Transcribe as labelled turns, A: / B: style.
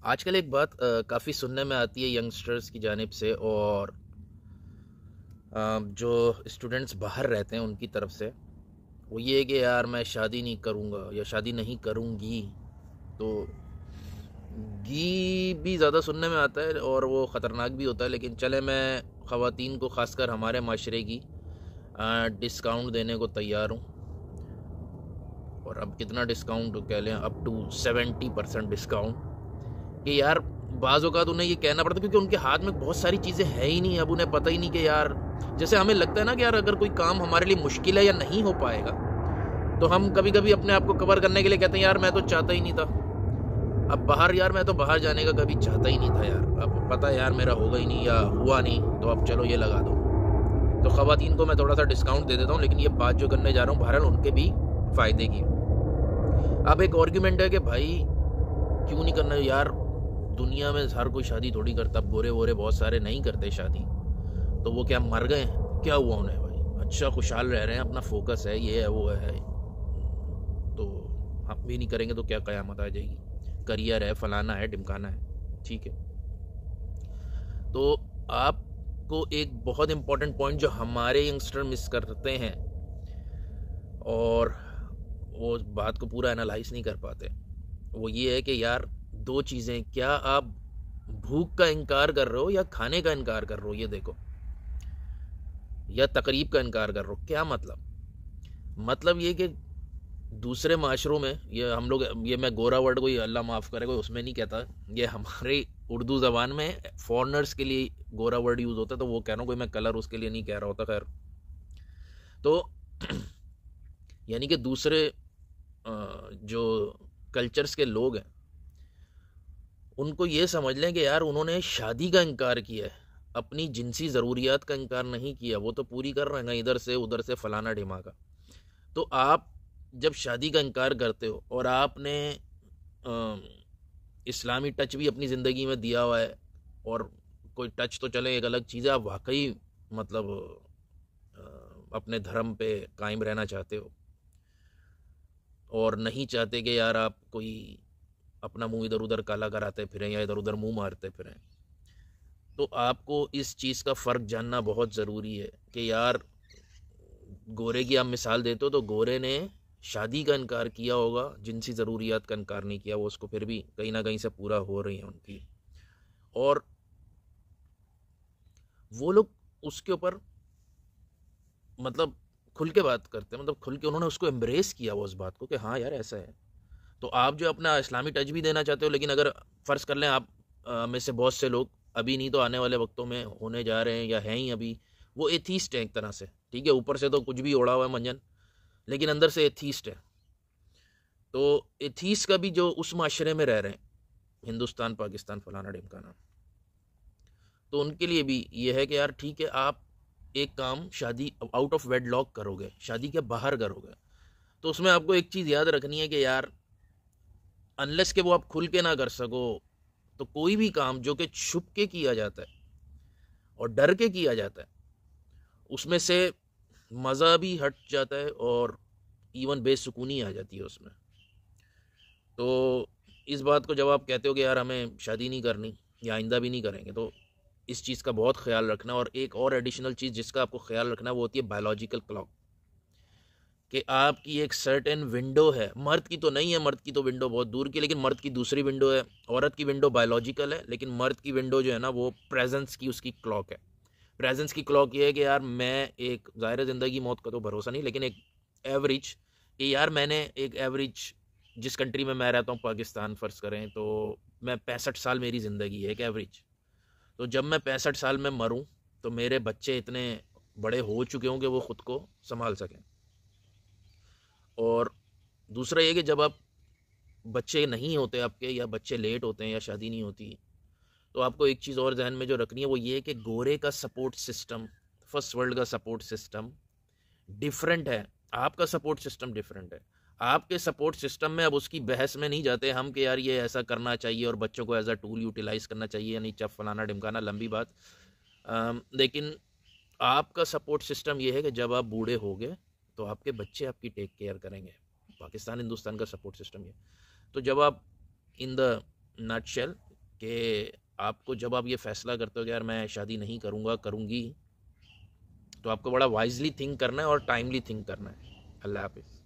A: आजकल एक बात काफ़ी सुनने में आती है यंगस्टर्स की जानिब से और जो स्टूडेंट्स बाहर रहते हैं उनकी तरफ से, वो ये है कि यार मैं शादी नहीं करूँगा या शादी नहीं करूँगी। तो गी भी ज़्यादा सुनने में आता है और वो ख़तरनाक भी होता है, लेकिन चले मैं ख़वातीन को ख़ासकर हमारे माशरे की डिस्काउंट देने को तैयार हूँ। और अब कितना डिस्काउंट कह लें, अप टू 70% डिस्काउंट। कि यार बाज़ औक़ात उन्हें ये कहना पड़ता है क्योंकि उनके हाथ में बहुत सारी चीज़ें हैं ही नहीं। अब उन्हें पता ही नहीं कि यार, जैसे हमें लगता है ना कि यार अगर कोई काम हमारे लिए मुश्किल है या नहीं हो पाएगा, तो हम कभी कभी अपने आप को कवर करने के लिए कहते हैं यार मैं तो चाहता ही नहीं था। अब बाहर यार मैं तो बाहर जाने का कभी चाहता ही नहीं था यार, अब पता है यार मेरा होगा ही नहीं या हुआ नहीं, तो अब चलो ये लगा दो। तो ख़वातीन को मैं थोड़ा सा डिस्काउंट दे देता हूँ, लेकिन ये बात जो करने जा रहा हूँ बहरहाल उनके भी फ़ायदे की। अब एक आर्ग्यूमेंट है कि भाई क्यों नहीं करना यार, दुनिया में हर कोई शादी थोड़ी करता। अब गोरे वोरे बहुत सारे नहीं करते शादी, तो वो क्या मर गए? क्या हुआ उन्हें भाई? अच्छा खुशहाल रह रहे हैं, अपना फोकस है, ये है वो है। तो हम भी नहीं करेंगे तो क्या कयामत आ जाएगी? करियर है, फलाना है, ढिमकाना है, ठीक है। तो आपको एक बहुत इंपॉर्टेंट पॉइंट जो हमारे यंगस्टर मिस करते हैं और वो बात को पूरा एनालाइज नहीं कर पाते, वो ये है कि यार दो चीज़ें, क्या आप भूख का इनकार कर रहे हो या खाने का इनकार कर रहे हो, ये देखो, या तकरीब का इनकार कर रहे हो। क्या मतलब ये कि दूसरे माशरों में, ये हम लोग, ये मैं गोरा वर्ड कोई अल्लाह माफ़ करे कोई उसमें नहीं कहता, ये हमारे उर्दू ज़बान में फॉरनर्स के लिए गोरा वर्ड यूज़ होता है, तो वो कह रहा हूँ, कोई मैं कलर उसके लिए नहीं कह रहा होता। खैर, तो यानी कि दूसरे जो कल्चर्स के लोग हैं उनको ये समझ लें कि यार उन्होंने शादी का इनकार किया है, अपनी जिनसी ज़रूरियात का इनकार नहीं किया। वो तो पूरी कर रहे हैं इधर से उधर से, फलाना ढिमाका। तो आप जब शादी का इनकार करते हो और आपने इस्लामी टच भी अपनी ज़िंदगी में दिया हुआ है, और कोई टच तो चले एक अलग चीज़ है, आप वाकई मतलब अपने धर्म पे कायम रहना चाहते हो और नहीं चाहते कि यार आप कोई अपना मुंह इधर उधर काला कराते फिरें या इधर उधर मुंह मारते फिरें, तो आपको इस चीज़ का फ़र्क जानना बहुत ज़रूरी है कि यार गोरे की आप मिसाल देते हो, तो गोरे ने शादी का इनकार किया होगा, जिनसी ज़रूरियात का इनकार नहीं किया, वो उसको फिर भी कहीं ना कहीं से पूरा हो रही हैं उनकी। और वो लोग उसके ऊपर मतलब खुल के बात करते हैं, मतलब खुल के उन्होंने उसको एम्ब्रेस किया वो उस बात को कि हाँ यार ऐसा है। तो आप जो अपना इस्लामी टच भी देना चाहते हो, लेकिन अगर फ़र्ज़ कर लें आप में से बहुत से लोग, अभी नहीं तो आने वाले वक्तों में होने जा रहे हैं या हैं ही अभी, वो एथीस्ट हैं एक तरह से, ठीक है, ऊपर से तो कुछ भी ओढ़ा हुआ है मंजन, लेकिन अंदर से एथीस्ट है। तो एथीस्ट का भी जो उस माशरे में रह रहे हैं, हिंदुस्तान पाकिस्तान फलाना ढिमकाना, तो उनके लिए भी ये है कि यार ठीक है, आप एक काम शादी आउट ऑफ वेडलॉक करोगे, शादी के बाहर करोगे, तो उसमें आपको एक चीज़ याद रखनी है कि यार अनलेस के वो आप खुल के ना कर सको, तो कोई भी काम जो कि छुप के किया जाता है और डर के किया जाता है, उसमें से मज़ा भी हट जाता है और इवन बेसुकूनी आ जाती है उसमें। तो इस बात को जब आप कहते हो कि यार हमें शादी नहीं करनी या आइंदा भी नहीं करेंगे, तो इस चीज़ का बहुत ख्याल रखना। और एक और एडिशनल चीज़ जिसका आपको ख्याल रखना है वो होती है बायोलॉजिकल क्लॉक, कि आपकी एक सर्टेन विंडो है, मर्द की तो नहीं है, मर्द की तो विंडो बहुत दूर की, लेकिन मर्द की दूसरी विंडो है। औरत की विंडो बायोलॉजिकल है, लेकिन मर्द की विंडो जो है ना वो प्रेजेंस की उसकी क्लॉक है। प्रेजेंस की क्लॉक ये है कि यार मैं एक, ज़ाहिर ज़िंदगी मौत का तो भरोसा नहीं, लेकिन एक एवरेज, कि यार मैंने एक एवरेज, जिस कंट्री में मैं रहता हूँ पाकिस्तान फ़र्ज़ करें, तो मैं 65 साल मेरी ज़िंदगी है एक एवरेज। तो जब मैं 65 साल में मरूँ तो मेरे बच्चे इतने बड़े हो चुके हों कि वो ख़ुद को संभाल सकें। और दूसरा ये कि जब आप बच्चे नहीं होते आपके, या बच्चे लेट होते हैं या शादी नहीं होती, तो आपको एक चीज़ और जहन में जो रखनी है वो ये है कि गोरे का सपोर्ट सिस्टम, फर्स्ट वर्ल्ड का सपोर्ट सिस्टम डिफरेंट है, आपका सपोर्ट सिस्टम डिफरेंट है। आपके सपोर्ट सिस्टम में अब उसकी बहस में नहीं जाते हम कि यार ये ऐसा करना चाहिए और बच्चों को एज अ टूल यूटिलाइज करना चाहिए या नहीं, चप फलाना ढिमकाना, लंबी बात। लेकिन आपका सपोर्ट सिस्टम ये है कि जब आप बूढ़े होगे तो आपके बच्चे आपकी टेक केयर करेंगे। पाकिस्तान हिंदुस्तान का सपोर्ट सिस्टम ये। तो जब आप इन द नटशेल कि आपको जब आप ये फ़ैसला करते हो कि यार मैं शादी नहीं करूँगा, करूँगी, तो आपको बड़ा वाइजली थिंक करना है और टाइमली थिंक करना है। अल्लाह हाफ़िज़।